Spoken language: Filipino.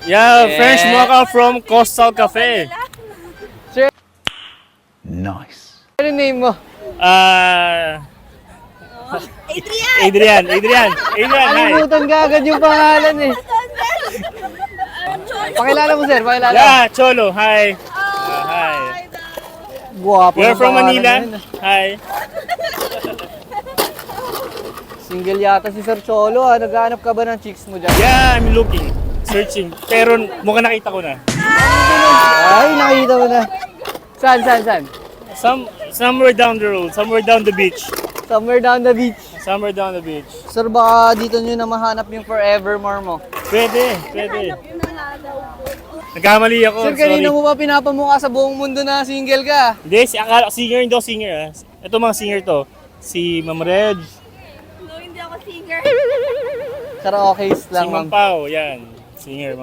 Yeah, French mocha from Coastal Cafe. Sir, Nice. ano name mo? Adrian, hi. Kalimutan ka agad yung pangalan eh. Pakilala mo, sir. Pakilala. Yeah, Cholo, hi. Hi. Guwapo You're ng from pangalan Manila? na yun, ah. Hi. Single yata si Sir Cholo. Naghahanap ka ba ng chicks mo dyan? Yeah, I'm looking, searching. Pero mukhang nakita ko na. Ay, nakita mo na. Saan? Somewhere down the road, somewhere down the beach. Somewhere down the beach. Somewhere down the beach. Sir, baka dito nyo na mahanap yung forevermore mo. Pwede. Nagkamali ako, Sir, sorry. kanina mo ba pinapamukha sa buong mundo na single ka? Hindi, akala singer, hindi ako singer ah. Ito mga singer to. Si Ma'am Reg, No, hindi ako singer. Karaoke si lang, Ma'am ma'am. Pao, yan. Singer,